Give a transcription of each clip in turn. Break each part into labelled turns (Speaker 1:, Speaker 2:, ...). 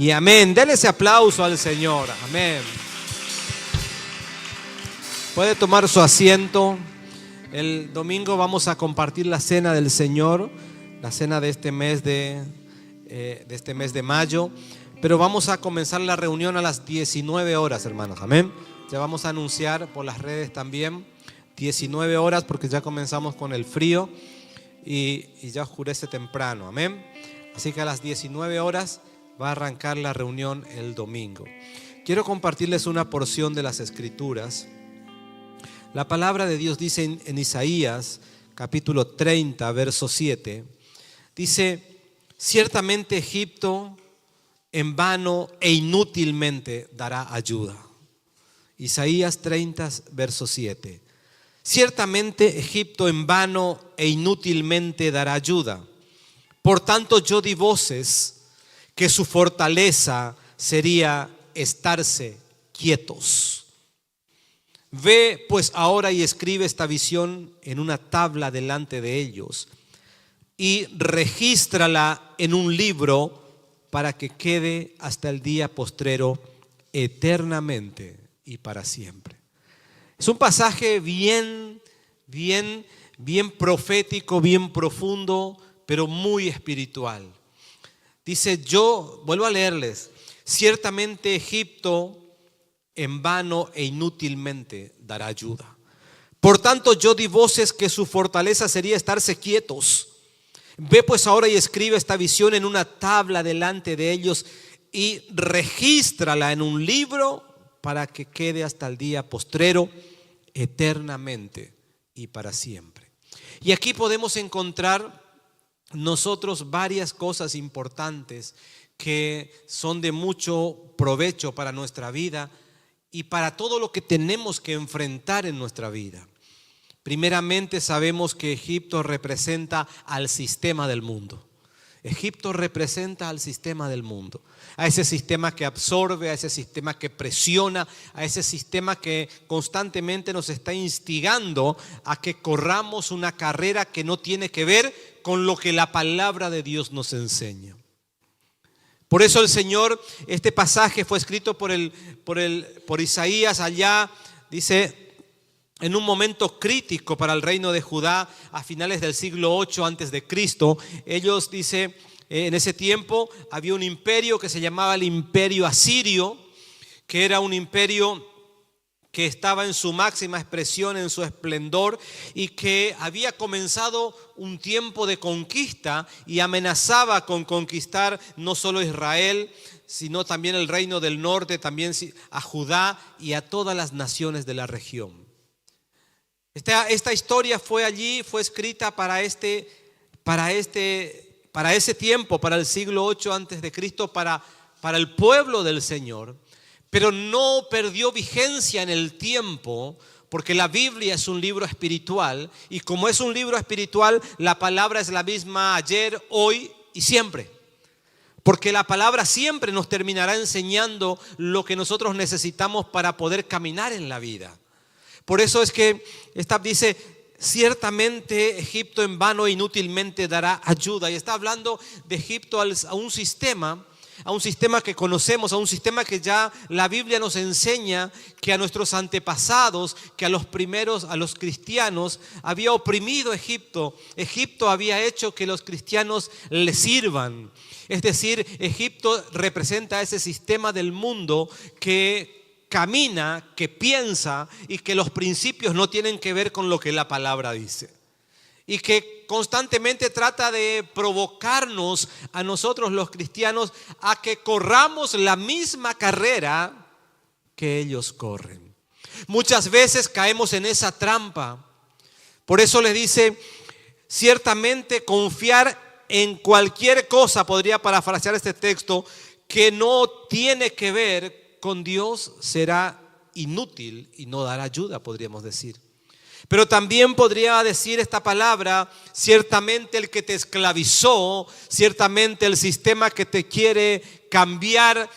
Speaker 1: y amén. Denle ese aplauso al Señor. Amén. Puede tomar su asiento. El domingo vamos a compartir la cena del Señor, la cena de este mes de mayo. Pero vamos a comenzar la reunión a las 19 horas, hermanos. Amén. Ya vamos a anunciar por las redes también 19 horas porque ya comenzamos con el frío y ya oscurece temprano. Amén. Así que a las 19 horas va a arrancar la reunión el domingo. Quiero compartirles una porción de las Escrituras. La palabra de Dios dice en Isaías capítulo 30, verso 7. Dice: ciertamente Egipto en vano e inútilmente dará ayuda. Isaías 30, verso 7. Ciertamente Egipto en vano e inútilmente dará ayuda. Por tanto yo di voces que su fortaleza sería estarse quietos. Ve pues ahora y escribe esta visión en una tabla delante de ellos y regístrala en un libro para que quede hasta el día postrero eternamente y para siempre. Es un pasaje bien profético, bien profundo, pero muy espiritual. Dice, vuelvo a leerles, ciertamente Egipto en vano e inútilmente dará ayuda. Por tanto yo di voces que su fortaleza sería estarse quietos. Ve pues ahora y escribe esta visión en una tabla delante de ellos y regístrala en un libro para que quede hasta el día postrero eternamente y para siempre. Y aquí podemos encontrar nosotros varias cosas importantes que son de mucho provecho para nuestra vida y para todo lo que tenemos que enfrentar en nuestra vida. Primeramente sabemos que Egipto representa al sistema del mundo. Egipto representa al sistema del mundo, a ese sistema que absorbe, a ese sistema que presiona, a ese sistema que constantemente nos está instigando a que corramos una carrera que no tiene que ver con lo que la palabra de Dios nos enseña. Por eso el Señor, este pasaje fue escrito por Isaías allá, dice, en un momento crítico para el reino de Judá a finales del siglo 8 antes de Cristo. Ellos, dice, en ese tiempo había un imperio que se llamaba el imperio asirio, que era un imperio que estaba en su máxima expresión, en su esplendor, y que había comenzado un tiempo de conquista y amenazaba con conquistar no solo Israel, sino también el reino del norte, también a Judá y a todas las naciones de la región. Esta historia fue escrita para ese tiempo, para el siglo 8 antes de Cristo, para el pueblo del Señor, pero no perdió vigencia en el tiempo, porque la Biblia es un libro espiritual, y como es un libro espiritual, la palabra es la misma ayer, hoy y siempre. Porque la palabra siempre nos terminará enseñando lo que nosotros necesitamos para poder caminar en la vida. Por eso es que dice, ciertamente Egipto en vano e inútilmente dará ayuda. Y está hablando de Egipto a un sistema que conocemos, a un sistema que ya la Biblia nos enseña que a nuestros antepasados, que a los cristianos había oprimido Egipto. Egipto había hecho que los cristianos le sirvan. Es decir, Egipto representa ese sistema del mundo que camina, que piensa y que los principios no tienen que ver con lo que la palabra dice. Y que constantemente trata de provocarnos a nosotros los cristianos a que corramos la misma carrera que ellos corren. Muchas veces caemos en esa trampa. Por eso les dice, ciertamente confiar en cualquier cosa, podría parafrasear este texto, que no tiene que ver con Dios será inútil y no dará ayuda, podríamos decir. Pero también podría decir esta palabra, ciertamente el que te esclavizó, ciertamente el sistema que te quiere cambiar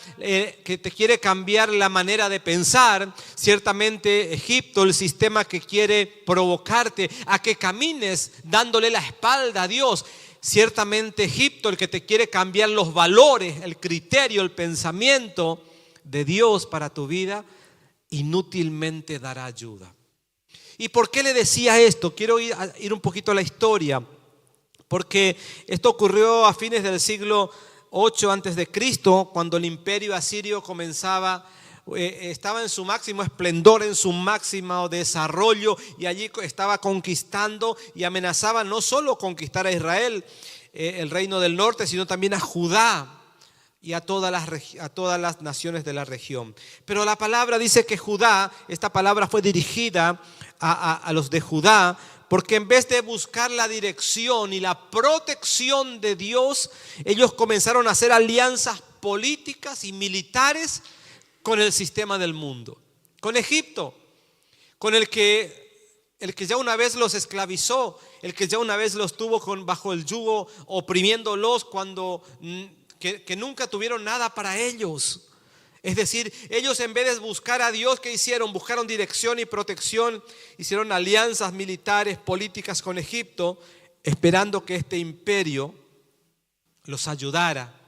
Speaker 1: la manera de pensar, ciertamente Egipto, el sistema que quiere provocarte a que camines dándole la espalda a Dios. Ciertamente Egipto, el que te quiere cambiar los valores, el criterio, el pensamiento de Dios para tu vida, inútilmente dará ayuda. ¿Y por qué le decía esto? Quiero ir un poquito a la historia, porque esto ocurrió a fines del siglo 8 antes de Cristo, cuando el imperio asirio estaba en su máximo esplendor, en su máximo desarrollo, y allí estaba conquistando y amenazaba no solo conquistar a Israel, el reino del norte, sino también a Judá y a todas las naciones de la región. Pero la palabra dice que Judá, esta palabra fue dirigida a los de Judá, porque en vez de buscar la dirección y la protección de Dios, ellos comenzaron a hacer alianzas políticas y militares con el sistema del mundo, con Egipto, con el que ya una vez los esclavizó, el que ya una vez los tuvo bajo el yugo, oprimiéndolos que nunca tuvieron nada para ellos. Es decir, ellos en vez de buscar a Dios, ¿qué hicieron? Buscaron dirección y protección, hicieron alianzas militares, políticas con Egipto, esperando que este imperio los ayudara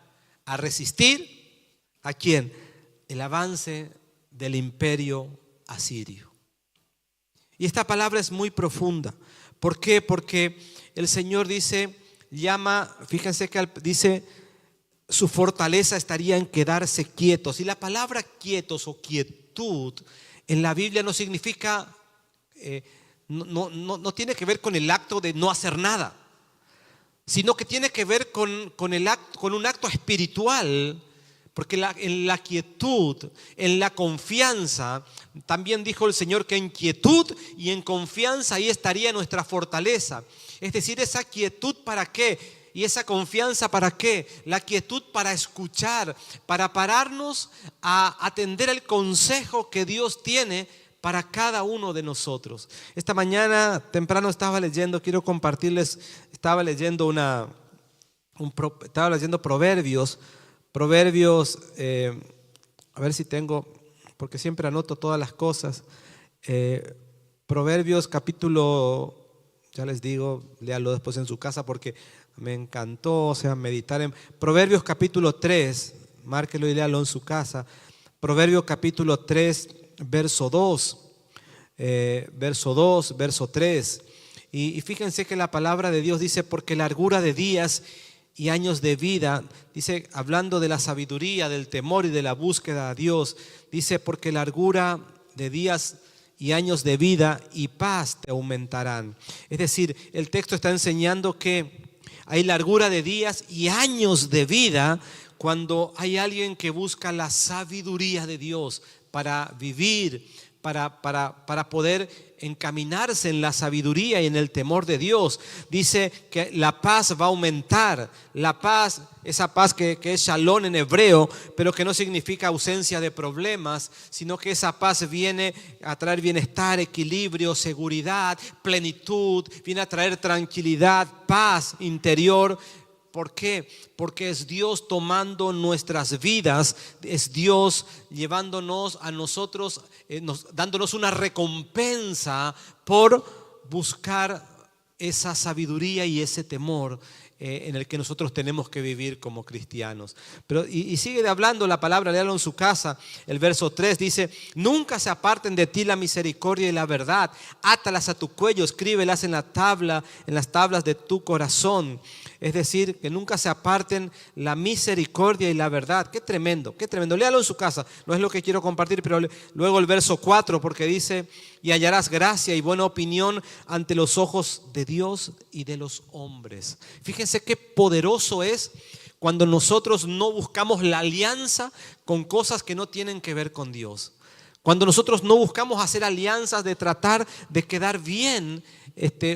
Speaker 1: a resistir. ¿A quién? El avance del imperio asirio. Y esta palabra es muy profunda. ¿Por qué? Porque el Señor fíjense que dice, su fortaleza estaría en quedarse quietos. Y la palabra quietos o quietud en la Biblia no significa, no tiene que ver con el acto de no hacer nada, sino que tiene que ver con un acto espiritual. Porque en la quietud, en la confianza, también dijo el Señor que en quietud y en confianza ahí estaría nuestra fortaleza. Es decir, esa quietud ¿para qué? Y esa confianza ¿para qué? La quietud para escuchar, para pararnos a atender el consejo que Dios tiene para cada uno de nosotros. Esta mañana temprano estaba leyendo Proverbios. A ver si tengo, porque siempre anoto todas las cosas. Proverbios capítulo, ya les digo, léalo después en su casa porque me encantó, meditar en Proverbios capítulo 3, márquelo y léalo en su casa. Proverbios capítulo 3, verso 2, verso 3. Y fíjense que la palabra de Dios dice, porque largura de días y años de vida, dice, hablando de la sabiduría, del temor y de la búsqueda a Dios, dice, porque largura de días y años de vida y paz te aumentarán. Es decir, el texto está enseñando que hay largura de días y años de vida cuando hay alguien que busca la sabiduría de Dios para vivir, para poder encaminarse en la sabiduría y en el temor de Dios. Dice que la paz va a aumentar. La paz, esa paz que es shalom en hebreo, pero que no significa ausencia de problemas, sino que esa paz viene a traer bienestar, equilibrio, seguridad, plenitud, viene a traer tranquilidad, paz interior. ¿Por qué? Porque es Dios tomando nuestras vidas, es Dios llevándonos a nosotros, dándonos una recompensa por buscar esa sabiduría y ese temor en el que nosotros tenemos que vivir como cristianos. Pero, y sigue hablando la palabra, léalo en su casa. El verso 3 dice: nunca se aparten de ti la misericordia y la verdad, átalas a tu cuello, escríbelas en las tablas de tu corazón. Es decir, que nunca se aparten la misericordia y la verdad. Qué tremendo, qué tremendo. Léalo en su casa, no es lo que quiero compartir, pero luego el verso 4, porque dice: y hallarás gracia y buena opinión ante los ojos de Dios y de los hombres. Fíjense qué poderoso es cuando nosotros no buscamos la alianza con cosas que no tienen que ver con Dios. Cuando nosotros no buscamos hacer alianzas de tratar de quedar bien,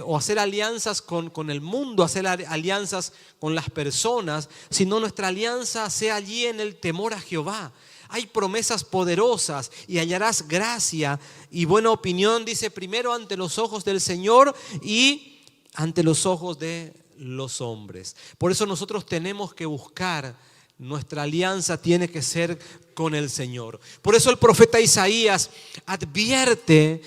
Speaker 1: o hacer alianzas con el mundo, hacer alianzas con las personas, sino nuestra alianza sea allí en el temor a Jehová. Hay promesas poderosas: y hallarás gracia y buena opinión, dice, primero ante los ojos del Señor y ante los ojos de los hombres. Por eso nosotros tenemos que buscar, nuestra alianza tiene que ser con el Señor. Por eso el profeta Isaías advierte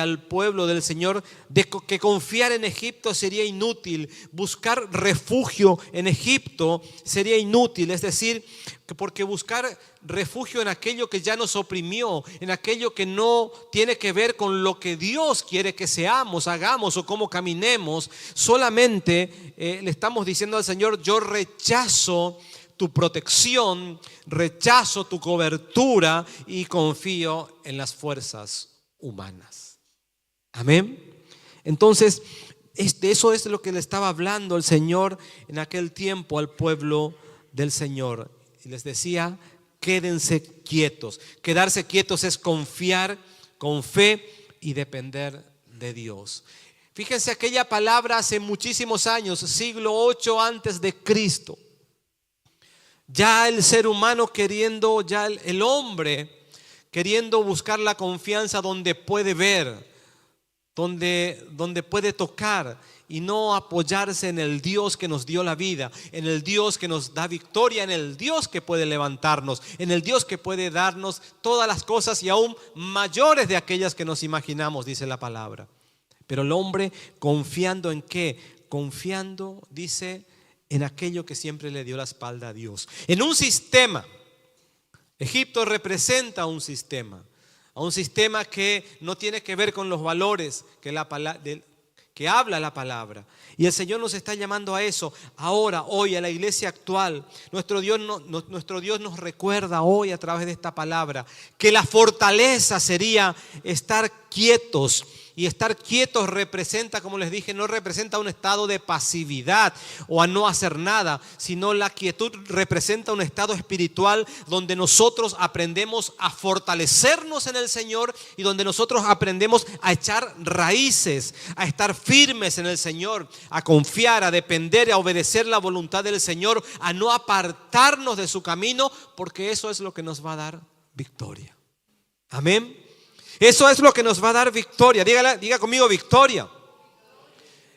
Speaker 1: al pueblo del Señor de que confiar en Egipto sería inútil, buscar refugio en Egipto sería inútil, es decir, porque buscar refugio en aquello que ya nos oprimió, en aquello que no tiene que ver con lo que Dios quiere que seamos, hagamos o cómo caminemos, solamente le estamos diciendo al Señor: yo rechazo tu protección, rechazo tu cobertura y confío en las fuerzas humanas. Amén. Entonces, eso es lo que le estaba hablando el Señor en aquel tiempo al pueblo del Señor. Y les decía: quédense quietos. Quedarse quietos es confiar con fe y depender de Dios. Fíjense, aquella palabra hace muchísimos años, siglo 8 antes de Cristo. Ya el ser humano queriendo, ya el hombre queriendo buscar la confianza donde puede ver, donde puede tocar, y no apoyarse en el Dios que nos dio la vida, en el Dios que nos da victoria, en el Dios que puede levantarnos, en el Dios que puede darnos todas las cosas y aún mayores de aquellas que nos imaginamos, dice la palabra. Pero el hombre confiando ¿en qué? Confiando, dice, en aquello que siempre le dio la espalda a Dios. En un sistema. Egipto representa un sistema. A un sistema que no tiene que ver con los valores que habla la palabra. Y el Señor nos está llamando a eso. Ahora, hoy, a la iglesia actual, nuestro Dios nos recuerda hoy a través de esta palabra que la fortaleza sería estar quietos. Y estar quietos representa, como les dije, no representa un estado de pasividad o a no hacer nada, sino la quietud representa un estado espiritual donde nosotros aprendemos a fortalecernos en el Señor y donde nosotros aprendemos a echar raíces, a estar firmes en el Señor, a confiar, a depender, a obedecer la voluntad del Señor, a no apartarnos de su camino, porque eso es lo que nos va a dar victoria. Amén. Eso es lo que nos va a dar victoria. Diga conmigo: victoria.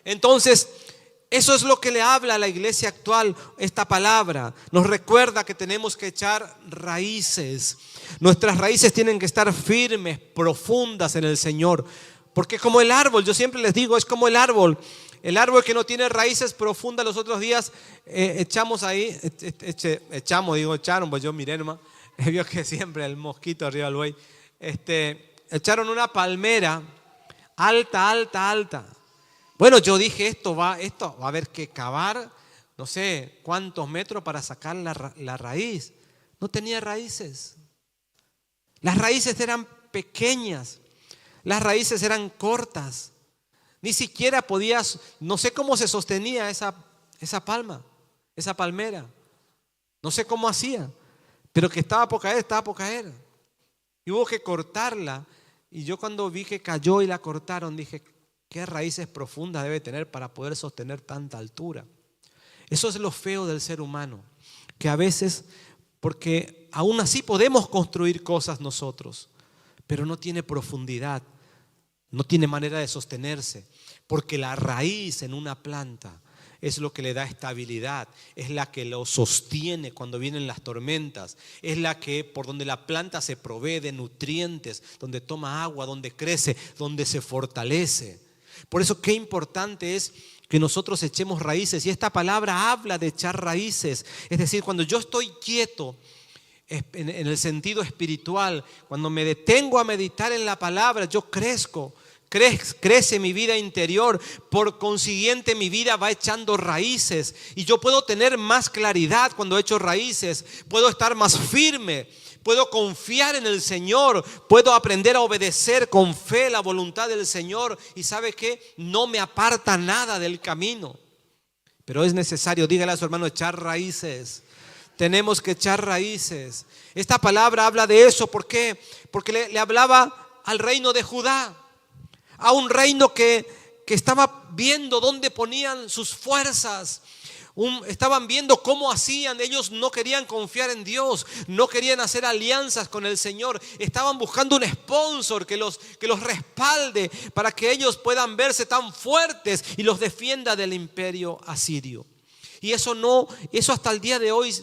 Speaker 1: Entonces, eso es lo que le habla a la iglesia actual esta palabra. Nos recuerda que tenemos que echar raíces. Nuestras raíces tienen que estar firmes, profundas en el Señor. Porque como el árbol, yo siempre les digo, es como el árbol. El árbol que no tiene raíces profundas. Los otros días echaron, pues yo miré nomás. Vio que siempre el mosquito arriba del buey. Echaron una palmera alta. Bueno, yo dije, esto va a haber que cavar no sé cuántos metros para sacar la raíz. No tenía raíces. Las raíces eran pequeñas. Las raíces eran cortas. Ni siquiera podías, no sé cómo se sostenía esa palmera. No sé cómo hacía, pero que estaba por caer. Y hubo que cortarla. Y yo cuando vi que cayó y la cortaron, dije, qué raíces profundas debe tener para poder sostener tanta altura. Eso es lo feo del ser humano, que a veces, porque aún así podemos construir cosas nosotros, pero no tiene profundidad, no tiene manera de sostenerse, porque la raíz en una planta es lo que le da estabilidad, es la que lo sostiene cuando vienen las tormentas, es la que por donde la planta se provee de nutrientes, donde toma agua, donde crece, donde se fortalece. Por eso qué importante es que nosotros echemos raíces, y esta palabra habla de echar raíces. Es decir, cuando yo estoy quieto en el sentido espiritual, cuando me detengo a meditar en la palabra, yo crezco. Crece mi vida interior, por consiguiente mi vida va echando raíces y yo puedo tener más claridad cuando echo raíces, puedo estar más firme, puedo confiar en el Señor, puedo aprender a obedecer con fe la voluntad del Señor y ¿sabe qué? No me aparta nada del camino, pero es necesario, dígale a su hermano, echar raíces. Tenemos que echar raíces. Esta palabra habla de eso. ¿Por qué? Porque le hablaba al reino de Judá. A un reino que estaba viendo dónde ponían sus fuerzas. Estaban viendo cómo hacían. Ellos no querían confiar en Dios. No querían hacer alianzas con el Señor. Estaban buscando un sponsor que los respalde para que ellos puedan verse tan fuertes y los defienda del imperio asirio. Y eso hasta el día de hoy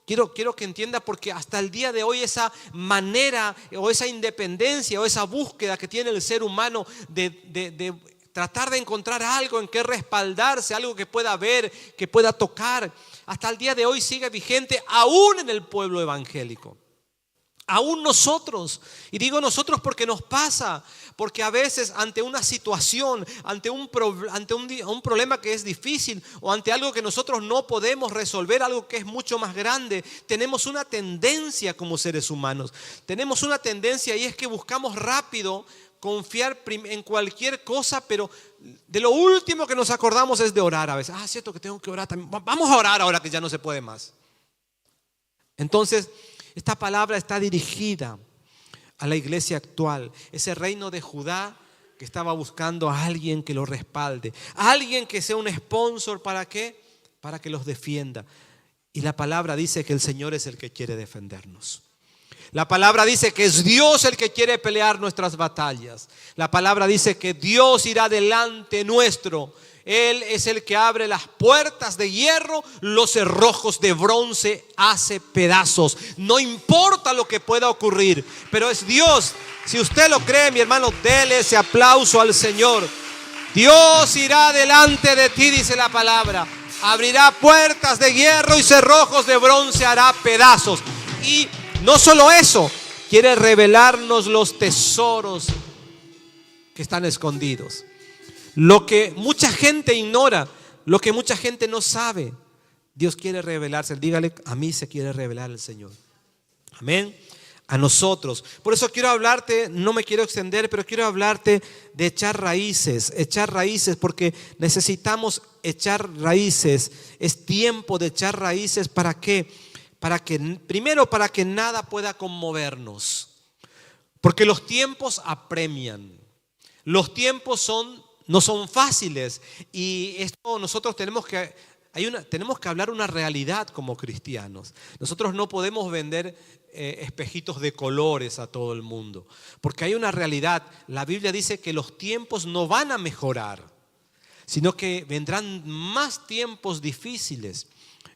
Speaker 1: Quiero que entienda, porque hasta el día de hoy esa manera o esa independencia o esa búsqueda que tiene el ser humano de tratar de encontrar algo en que respaldarse, algo que pueda ver, que pueda tocar, hasta el día de hoy sigue vigente aún en el pueblo evangélico. Aún nosotros, y digo nosotros porque nos pasa, porque a veces ante una situación, ante un problema que es difícil o ante algo que nosotros no podemos resolver, algo que es mucho más grande, tenemos una tendencia como seres humanos, tenemos una tendencia, y es que buscamos rápido confiar en cualquier cosa, pero de lo último que nos acordamos es de orar a veces. Cierto que tengo que orar también, vamos a orar ahora que ya no se puede más. Entonces, esta palabra está dirigida a la iglesia actual, ese reino de Judá que estaba buscando a alguien que lo respalde, a alguien que sea un sponsor. ¿Para qué? Para que los defienda. Y la palabra dice que el Señor es el que quiere defendernos. La palabra dice que es Dios el que quiere pelear nuestras batallas. La palabra dice que Dios irá delante nuestro. Él es el que abre las puertas de hierro, los cerrojos de bronce hace pedazos. No importa lo que pueda ocurrir, pero es Dios. Si usted lo cree, mi hermano, dele ese aplauso al Señor. Dios irá delante de ti, dice la palabra. Abrirá puertas de hierro y cerrojos de bronce hará pedazos. Y no solo eso, quiere revelarnos los tesoros que están escondidos. Lo que mucha gente ignora, lo que mucha gente no sabe, Dios quiere revelarse. Dígale: a mí se quiere revelar el Señor. Amén. A nosotros. Por eso quiero hablarte, no me quiero extender, pero quiero hablarte de echar raíces, porque necesitamos echar raíces. Es tiempo de echar raíces. ¿Para qué? Primero, para que nada pueda conmovernos, porque los tiempos apremian. Los tiempos no son fáciles, y esto nosotros tenemos que hablar una realidad como cristianos. Nosotros no podemos vender espejitos de colores a todo el mundo, porque hay una realidad. La Biblia dice que los tiempos no van a mejorar, sino que vendrán más tiempos difíciles.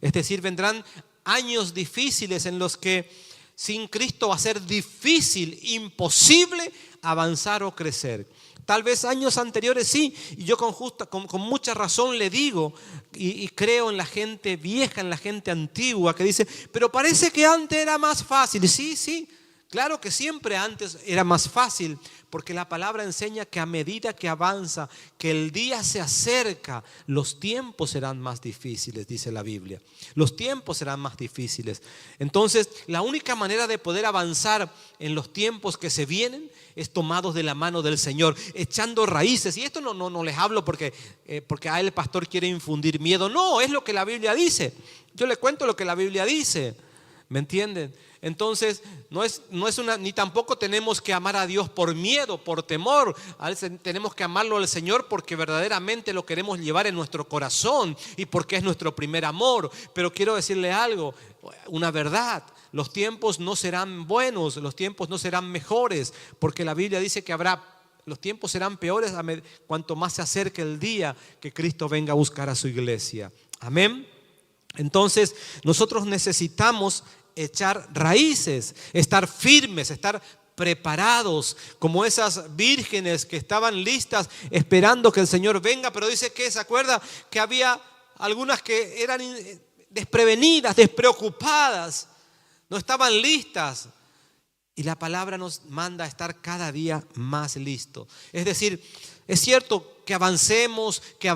Speaker 1: Es decir, vendrán años difíciles en los que sin Cristo va a ser difícil, imposible avanzar o crecer. Tal vez años anteriores sí, y yo con mucha razón le digo y creo en la gente vieja, en la gente antigua que dice: pero parece que antes era más fácil. Sí, claro que siempre antes era más fácil, porque la palabra enseña que a medida que avanza, que el día se acerca, los tiempos serán más difíciles, dice la Biblia. Los tiempos serán más difíciles. Entonces, la única manera de poder avanzar en los tiempos que se vienen es tomados de la mano del Señor, echando raíces. Y esto no les hablo porque a él el pastor quiere infundir miedo. No, es lo que la Biblia dice. Yo le cuento lo que la Biblia dice. ¿Me entienden? Entonces, ni tampoco tenemos que amar a Dios por miedo, por temor. A veces tenemos que amarlo al Señor porque verdaderamente lo queremos llevar en nuestro corazón y porque es nuestro primer amor. Pero quiero decirle algo, una verdad: los tiempos no serán buenos, los tiempos no serán mejores, porque la Biblia dice que los tiempos serán peores cuanto más se acerque el día que Cristo venga a buscar a su iglesia. Amén. Entonces, nosotros necesitamos echar raíces, estar firmes, estar preparados, como esas vírgenes que estaban listas esperando que el Señor venga. Pero dice que, ¿se acuerda? Que había algunas que eran desprevenidas, despreocupadas, no estaban listas. Y la palabra nos manda a estar cada día más listos. Es decir, es cierto que avancemos, que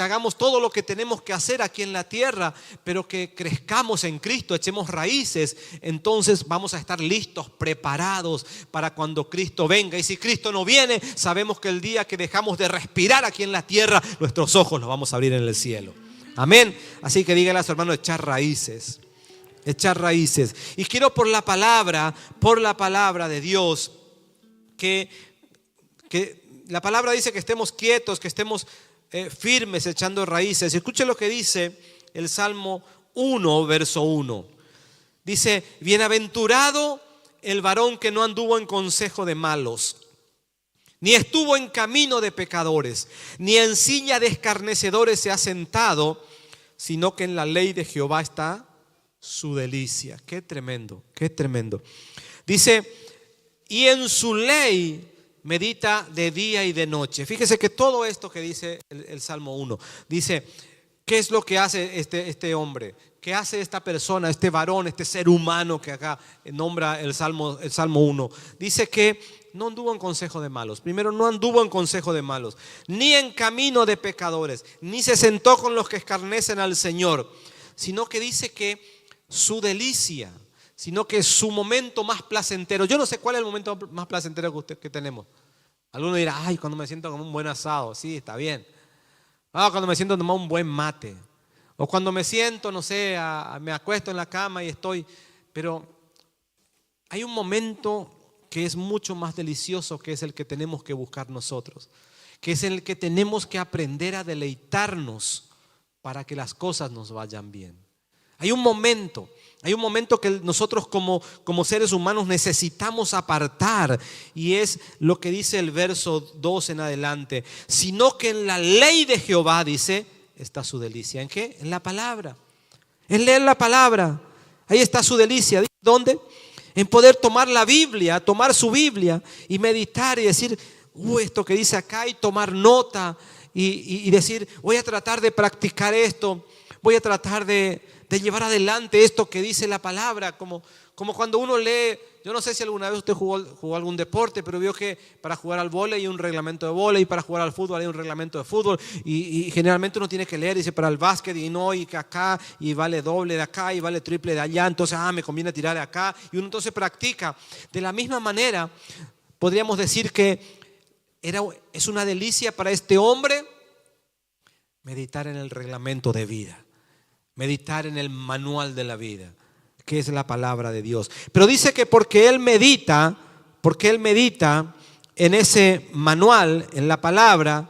Speaker 1: hagamos todo lo que tenemos que hacer aquí en la tierra, pero que crezcamos en Cristo, echemos raíces. Entonces vamos a estar listos, preparados para cuando Cristo venga. Y si Cristo no viene, sabemos que el día que dejamos de respirar aquí en la tierra, nuestros ojos los vamos a abrir en el cielo. Amén. Así que dígale a su hermano: echar raíces. Echar raíces. Y quiero por la palabra de Dios, que la palabra dice que estemos quietos, que estemos firmes, echando raíces. Escuche lo que dice el Salmo 1, verso 1. Dice: bienaventurado el varón que no anduvo en consejo de malos, ni estuvo en camino de pecadores, ni en silla de escarnecedores se ha sentado, sino que en la ley de Jehová está su delicia. Qué tremendo, qué tremendo. Dice, y en su ley medita de día y de noche. Fíjese que todo esto que dice el Salmo 1, dice, ¿qué es lo que hace este hombre? ¿Qué hace esta persona, este varón, este ser humano que acá nombra el Salmo 1? Dice que no anduvo en consejo de malos. Primero, no anduvo en consejo de malos, ni en camino de pecadores, ni se sentó con los que escarnecen al Señor, sino que dice que su delicia, sino que su momento más placentero. Yo no sé cuál es el momento más placentero que tenemos. Alguno dirá, ay, cuando me siento como un buen asado. Sí, está bien. Cuando me siento a tomar un buen mate. O cuando me siento, no sé, me acuesto en la cama y estoy. Pero hay un momento que es mucho más delicioso, que es el que tenemos que buscar nosotros, que es el que tenemos que aprender a deleitarnos para que las cosas nos vayan bien. Hay un momento que nosotros como seres humanos necesitamos apartar, y es lo que dice el verso 2 en adelante. Sino que en la ley de Jehová, dice, está su delicia. ¿En qué? En la palabra. En leer la palabra. Ahí está su delicia. ¿Dónde? En poder tomar la Biblia, tomar su Biblia y meditar y decir, esto que dice acá, y tomar nota y decir, voy a tratar de practicar esto, voy a tratar de llevar adelante esto que dice la palabra, como cuando uno lee. Yo no sé si alguna vez usted jugó algún deporte, pero vio que para jugar al vóley hay un reglamento de vóley, y para jugar al fútbol hay un reglamento de fútbol, y generalmente uno tiene que leer, dice, para el básquet, y que acá, y vale doble de acá, y vale triple de allá, entonces me conviene tirar de acá, y uno entonces practica. De la misma manera, podríamos decir que es una delicia para este hombre meditar en el reglamento de vida, meditar en el manual de la vida, que es la palabra de Dios. Pero dice que porque él medita en ese manual, en la palabra,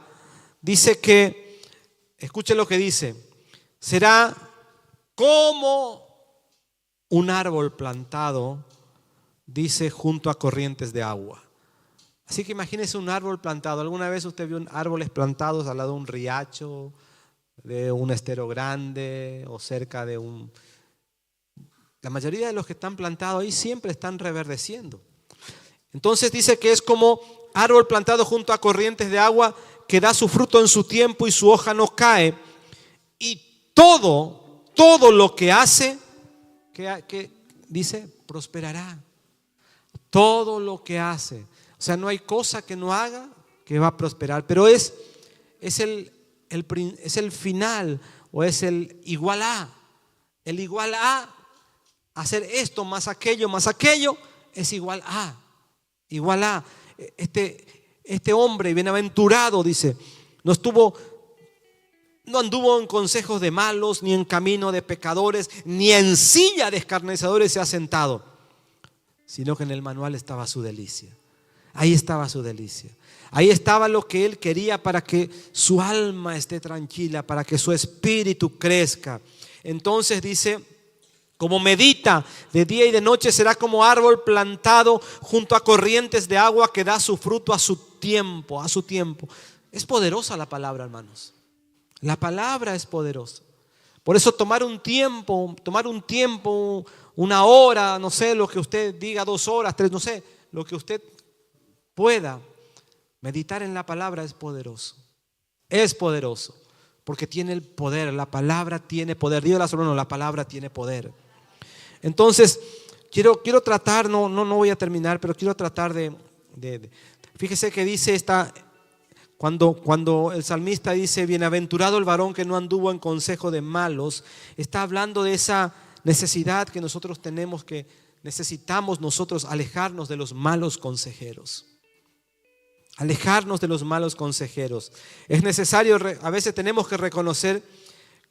Speaker 1: dice que, escuche lo que dice, será como un árbol plantado, dice, junto a corrientes de agua. Así que imagínese un árbol plantado. ¿Alguna vez usted vio árboles plantados al lado de un riacho, de un estero grande, o cerca de un... La mayoría de los que están plantados ahí siempre están reverdeciendo. Entonces dice que es como árbol plantado junto a corrientes de agua, que da su fruto en su tiempo y su hoja no cae. Y todo lo que hace, que dice, prosperará. Todo lo que hace. O sea, no hay cosa que no haga que va a prosperar. Pero es el final, o es el igual a. El igual a. Hacer esto más aquello es igual a. Igual a. Este hombre bienaventurado, dice, no anduvo en consejos de malos, ni en camino de pecadores, ni en silla de escarnecedores se ha sentado, sino que en el manual estaba su delicia. Ahí estaba su delicia. Ahí estaba lo que él quería para que su alma esté tranquila, para que su espíritu crezca. Entonces dice, como medita de día y de noche, será como árbol plantado junto a corrientes de agua, que da su fruto a su tiempo, a su tiempo. Es poderosa la palabra, hermanos. La palabra es poderosa. Por eso tomar un tiempo, una hora, no sé, lo que usted diga, 2 horas, 3, no sé, lo que usted pueda, meditar en la palabra es poderoso. Es poderoso, porque tiene el poder. La palabra tiene poder. Dios, la palabra tiene poder. Entonces, quiero tratar, no voy a terminar, pero quiero tratar de fíjese que dice cuando el salmista dice, bienaventurado el varón que no anduvo en consejo de malos, está hablando de esa necesidad que nosotros tenemos, que necesitamos nosotros alejarnos de los malos consejeros. Alejarnos de los malos consejeros. Es necesario, a veces tenemos que reconocer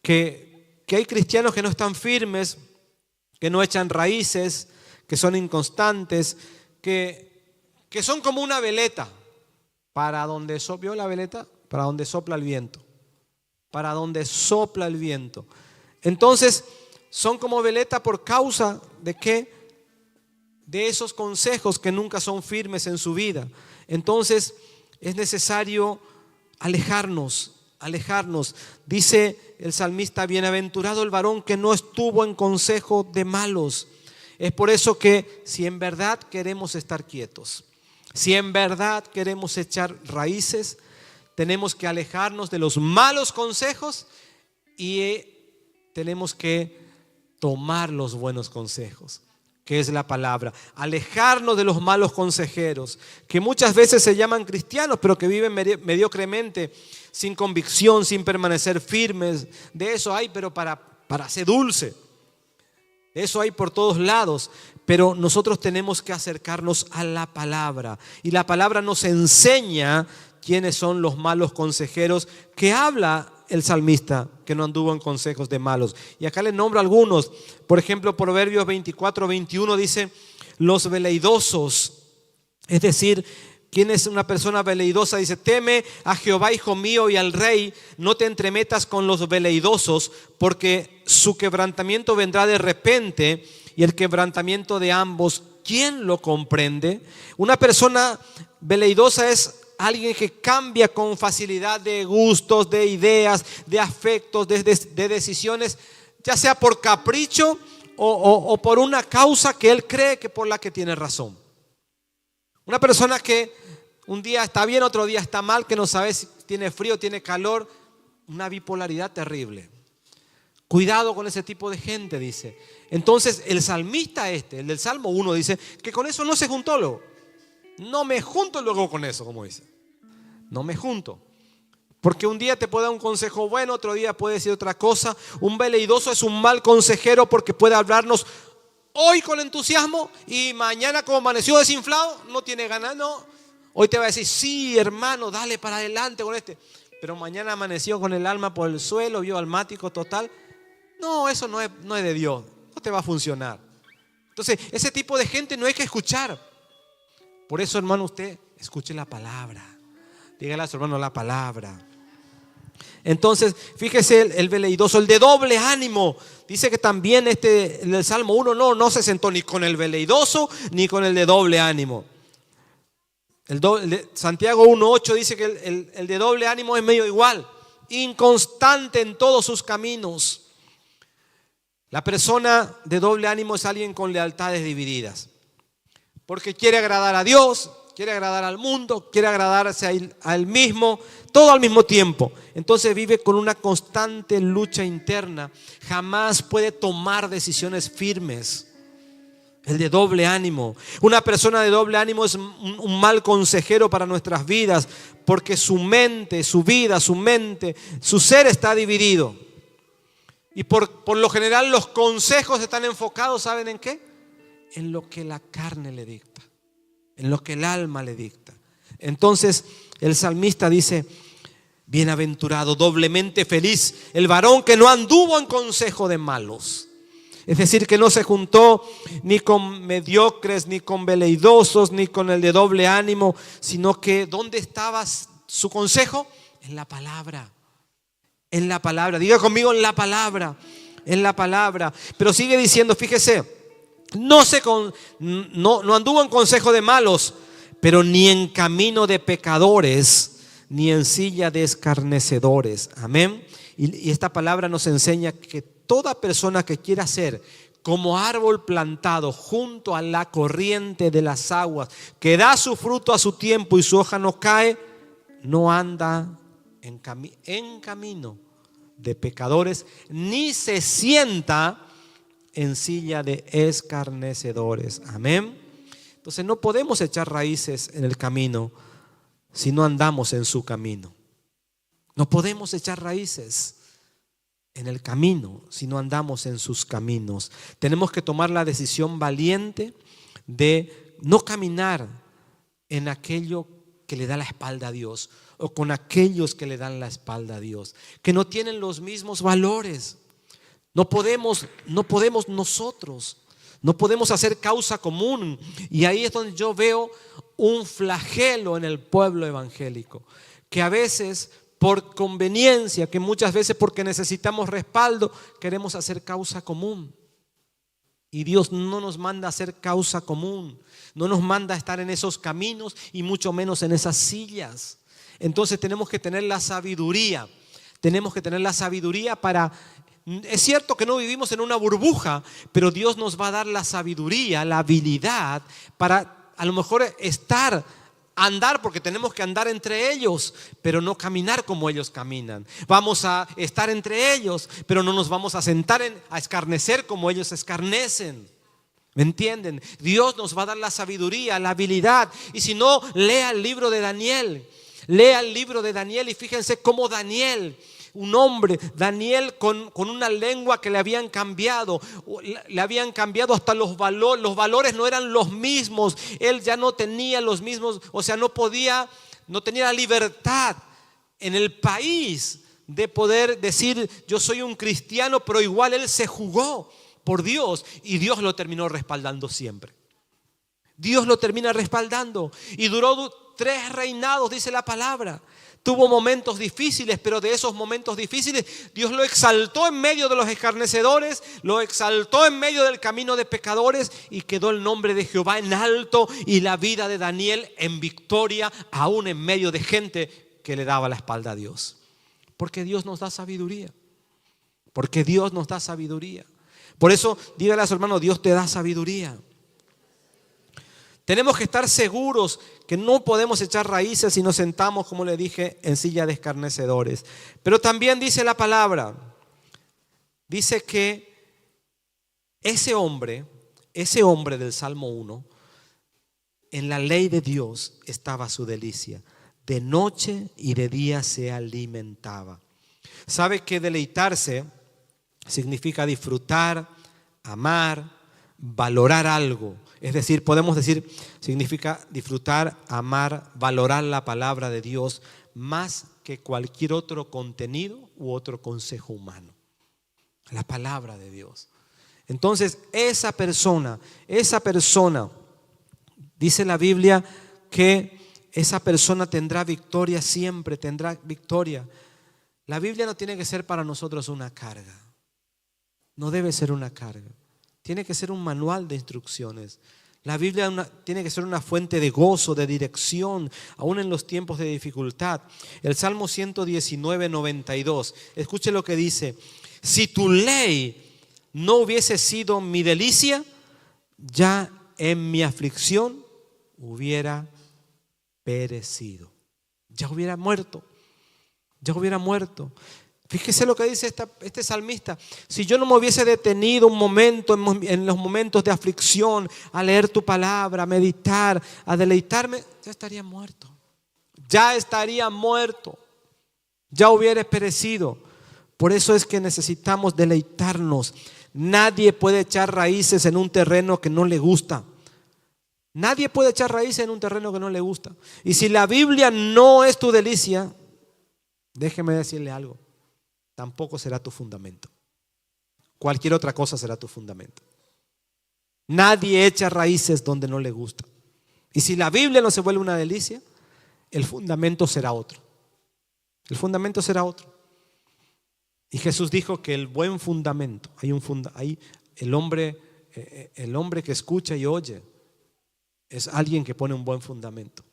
Speaker 1: que hay cristianos que no están firmes, que no echan raíces, que son inconstantes, que son como una veleta, para donde ¿vio la veleta? Para donde sopla el viento. Para donde sopla el viento. Entonces, son como veleta por causa de ¿qué? De esos consejos que nunca son firmes en su vida. Entonces, es necesario alejarnos alejarnos. Dice el salmista: bienaventurado el varón que no estuvo en consejo de malos. Es por eso que si en verdad queremos estar quietos, si en verdad queremos echar raíces, tenemos que alejarnos de los malos consejos y tenemos que tomar los buenos consejos, que es la palabra. Alejarnos de los malos consejeros, que muchas veces se llaman cristianos, pero que viven mediocremente, sin convicción, sin permanecer firmes. De eso hay, pero para hacer dulce. De eso hay por todos lados. Pero nosotros tenemos que acercarnos a la palabra. Y la palabra nos enseña quiénes son los malos consejeros que habla el salmista, que no anduvo en consejos de malos. Y acá le nombro algunos. Por ejemplo, Proverbios 24:21 dice: los veleidosos. Es decir, ¿quién es una persona veleidosa? Dice: teme a Jehová, hijo mío, y al rey. No te entremetas con los veleidosos, porque su quebrantamiento vendrá de repente, y el quebrantamiento de ambos, ¿quién lo comprende? Una persona veleidosa es alguien que cambia con facilidad de gustos, de ideas, de afectos, de decisiones, ya sea por capricho o por una causa que él cree que por la que tiene razón. Una persona que un día está bien, otro día está mal, que no sabe si tiene frío, tiene calor, una bipolaridad terrible. Cuidado con ese tipo de gente, dice. Entonces el salmista el del Salmo 1, dice que con eso no se juntó luego. No me junto luego con eso, como dice. No me junto. Porque un día te puede dar un consejo bueno, otro día puede decir otra cosa. Un veleidoso es un mal consejero porque puede hablarnos hoy con entusiasmo y mañana, como amaneció desinflado, no tiene ganas. No. Hoy te va a decir: sí, hermano, dale para adelante con este. Pero mañana amaneció con el alma por el suelo, vio almático total. No, eso no es de Dios. No te va a funcionar. Entonces, ese tipo de gente no hay que escuchar. Por eso, hermano, usted escuche la palabra. Dígale a su hermano la palabra. Entonces, fíjese el veleidoso, el de doble ánimo. Dice que también el Salmo 1 no se sentó ni con el veleidoso ni con el de doble ánimo. Santiago 1:8 dice que el de doble ánimo es medio igual, inconstante en todos sus caminos. La persona de doble ánimo es alguien con lealtades divididas, porque quiere agradar a Dios, quiere agradar al mundo, quiere agradarse a él mismo, todo al mismo tiempo. Entonces vive con una constante lucha interna. Jamás puede tomar decisiones firmes. El de doble ánimo. Una persona de doble ánimo es un mal consejero para nuestras vidas, porque su mente, su vida, su mente, su ser está dividido. Y por lo general los consejos están enfocados, ¿saben en qué? En lo que la carne le dicta, en lo que el alma le dicta. Entonces el salmista dice: bienaventurado, doblemente feliz, el varón que no anduvo en consejo de malos. Es decir, que no se juntó ni con mediocres, ni con veleidosos, ni con el de doble ánimo, sino que ¿dónde estaba su consejo? En la palabra. En la palabra. Diga conmigo: en la palabra. En la palabra. Pero sigue diciendo, fíjese, no anduvo en consejo de malos, pero ni en camino de pecadores, ni en silla de escarnecedores. Amén. Y esta palabra nos enseña que toda persona que quiera ser como árbol plantado junto a la corriente de las aguas, que da su fruto a su tiempo y su hoja no cae, no anda en camino de pecadores, ni se sienta en silla de escarnecedores. Amén. Entonces no podemos echar raíces en el camino si no andamos en su camino. No podemos echar raíces en el camino si no andamos en sus caminos. Tenemos que tomar la decisión valiente de no caminar en aquello que le da la espalda a Dios, o con aquellos que le dan la espalda a Dios, que no tienen los mismos valores. No podemos nosotros, no podemos hacer causa común. Y ahí es donde yo veo un flagelo en el pueblo evangélico, que a veces por conveniencia, que muchas veces porque necesitamos respaldo, queremos hacer causa común. Y Dios no nos manda a hacer causa común, no nos manda a estar en esos caminos y mucho menos en esas sillas. Entonces tenemos que tener la sabiduría Tenemos que tener la sabiduría para... Es cierto que no vivimos en una burbuja, pero Dios nos va a dar la sabiduría, la habilidad para a lo mejor andar, porque tenemos que andar entre ellos, pero no caminar como ellos caminan. Vamos a estar entre ellos, pero no nos vamos a sentar a escarnecer como ellos escarnecen. ¿Me entienden? Dios nos va a dar la sabiduría, la habilidad. Y si no, lea el libro de Daniel. Lea el libro de Daniel y fíjense cómo Daniel, un hombre, Daniel con una lengua que le habían cambiado hasta los valores no eran los mismos, él ya no tenía los mismos, o sea, no tenía la libertad en el país de poder decir yo soy un cristiano, pero igual él se jugó por Dios y Dios lo terminó respaldando siempre. Dios lo termina respaldando y duró 3 reinados, dice la palabra. Tuvo momentos difíciles, pero de esos momentos difíciles Dios lo exaltó en medio de los escarnecedores, lo exaltó en medio del camino de pecadores y quedó el nombre de Jehová en alto y la vida de Daniel en victoria, aún en medio de gente que le daba la espalda a Dios. Porque Dios nos da sabiduría. Porque Dios nos da sabiduría. Por eso dígale a su hermano, Dios te da sabiduría. Tenemos que estar seguros que no podemos echar raíces si nos sentamos, como le dije, en silla de escarnecedores. Pero también dice la palabra, dice que ese hombre del Salmo 1, en la ley de Dios estaba su delicia. De noche y de día se alimentaba. ¿Sabe que deleitarse significa disfrutar, amar, valorar algo? Es decir, podemos decir, significa disfrutar, amar, valorar la palabra de Dios más que cualquier otro contenido u otro consejo humano. La palabra de Dios. Entonces, esa persona, dice la Biblia que esa persona tendrá victoria siempre, tendrá victoria. La Biblia no tiene que ser para nosotros una carga. No debe ser una carga. Tiene que ser un manual de instrucciones. La Biblia tiene que ser una fuente de gozo, de dirección, aún en los tiempos de dificultad. El Salmo 119, 92. Escuche lo que dice. Si tu ley no hubiese sido mi delicia, ya en mi aflicción hubiera perecido. Ya hubiera muerto. Ya hubiera muerto. Fíjese lo que dice este salmista. Si yo no me hubiese detenido un momento en los momentos de aflicción a leer tu palabra, a meditar, a deleitarme, ya estaría muerto. Ya estaría muerto. Ya hubiera perecido. Por eso es que necesitamos deleitarnos. Nadie puede echar raíces en un terreno que no le gusta. Nadie puede echar raíces en un terreno que no le gusta. Y si la Biblia no es tu delicia, déjeme decirle algo. Tampoco será tu fundamento. Cualquier otra cosa será tu fundamento. Nadie echa raíces donde no le gusta. Y si la Biblia no se vuelve una delicia, el fundamento será otro. El fundamento será otro. Y Jesús dijo que el buen fundamento, el hombre que escucha y oye, es alguien que pone un buen fundamento.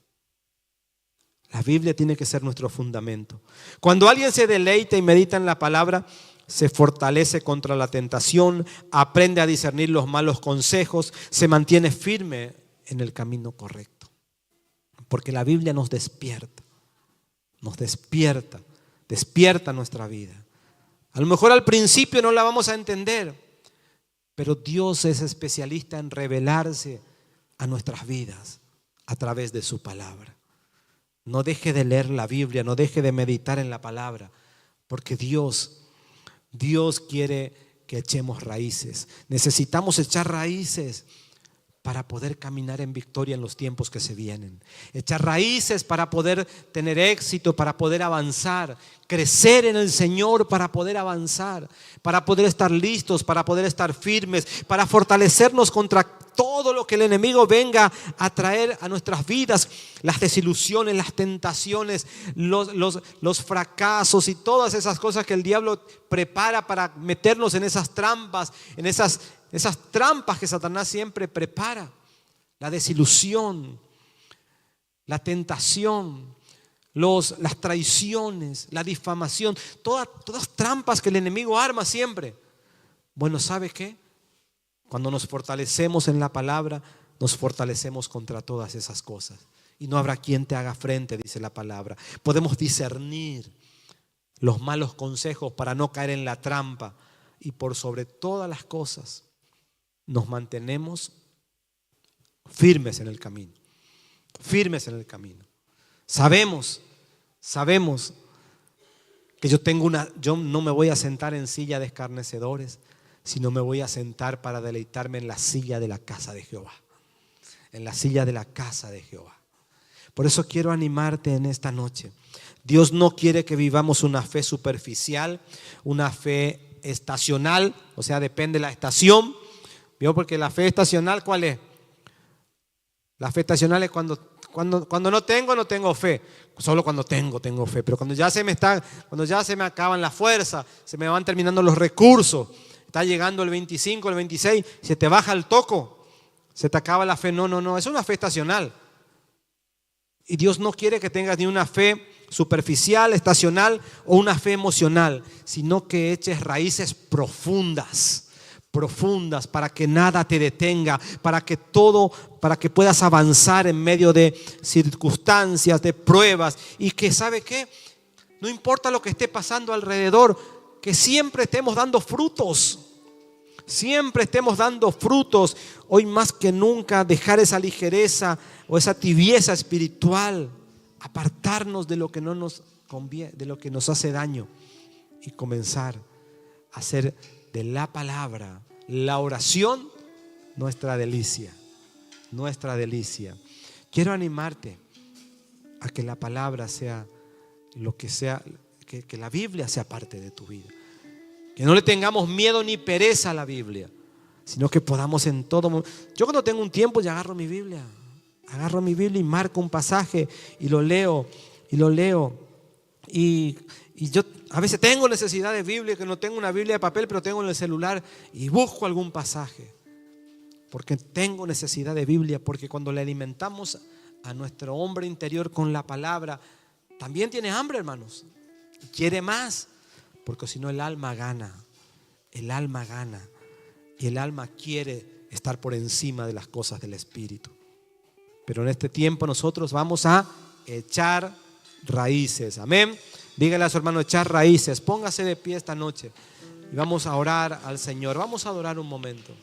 Speaker 1: La Biblia tiene que ser nuestro fundamento. Cuando alguien se deleita y medita en la palabra, se fortalece contra la tentación, aprende a discernir los malos consejos, se mantiene firme en el camino correcto. Porque la Biblia nos despierta nuestra vida. A lo mejor al principio no la vamos a entender, pero Dios es especialista en revelarse a nuestras vidas a través de su palabra. No deje de leer la Biblia, no deje de meditar en la palabra, porque Dios quiere que echemos raíces. Necesitamos echar raíces para poder caminar en victoria en los tiempos que se vienen. Echar raíces para poder tener éxito, para poder avanzar. Crecer en el Señor para poder avanzar, para poder estar listos, para poder estar firmes, para fortalecernos contra todo lo que el enemigo venga a traer a nuestras vidas, las desilusiones, las tentaciones, los fracasos y todas esas cosas que el diablo prepara para meternos en esas trampas, en esas trampas que Satanás siempre prepara. La desilusión, la tentación. las traiciones, la difamación, todas trampas que el enemigo arma siempre. Bueno, ¿sabe qué? Cuando nos fortalecemos en la palabra, nos fortalecemos contra todas esas cosas. Y no habrá quien te haga frente, dice la palabra. Podemos discernir los malos consejos para no caer en la trampa. Y por sobre todas las cosas, nos mantenemos firmes en el camino. Firmes en el camino. Sabemos que yo no me voy a sentar en silla de escarnecedores, sino me voy a sentar para deleitarme en la silla de la casa de Jehová. En la silla de la casa de Jehová. Por eso quiero animarte en esta noche. Dios no quiere que vivamos una fe superficial, una fe estacional, o sea, depende de la estación. ¿Vio? Porque la fe estacional, ¿cuál es? La fe estacional es cuando no tengo fe. Solo cuando tengo fe. Pero cuando ya se me acaban las fuerzas, se me van terminando los recursos, está llegando el 25, el 26, se te baja el toco, se te acaba la fe. No, es una fe estacional. Y Dios no quiere que tengas ni una fe superficial, estacional o una fe emocional, sino que eches raíces profundas para que nada te detenga, para que puedas avanzar en medio de circunstancias, de pruebas, y que, ¿sabe qué? No importa lo que esté pasando alrededor, que siempre estemos dando frutos. Siempre estemos dando frutos. Hoy más que nunca dejar esa ligereza o esa tibieza espiritual, apartarnos de lo que no nos conviene, de lo que nos hace daño, y comenzar a hacer de la palabra, la oración, nuestra delicia. Nuestra delicia. Quiero animarte a que la palabra sea lo que sea, que la Biblia sea parte de tu vida. Que no le tengamos miedo ni pereza a la Biblia, sino que podamos en todo momento. Yo cuando tengo un tiempo ya agarro mi Biblia y marco un pasaje y lo leo. Y yo a veces tengo necesidad de Biblia, que no tengo una Biblia de papel, pero tengo en el celular y busco algún pasaje. Porque tengo necesidad de Biblia, porque cuando le alimentamos a nuestro hombre interior con la palabra, también tiene hambre, hermanos. Quiere más, porque si no el alma gana. El alma gana. Y el alma quiere estar por encima de las cosas del Espíritu. Pero en este tiempo nosotros vamos a echar raíces. Amén. Dígale a su hermano, echar raíces. Póngase de pie esta noche y vamos a orar al Señor. Vamos a adorar un momento.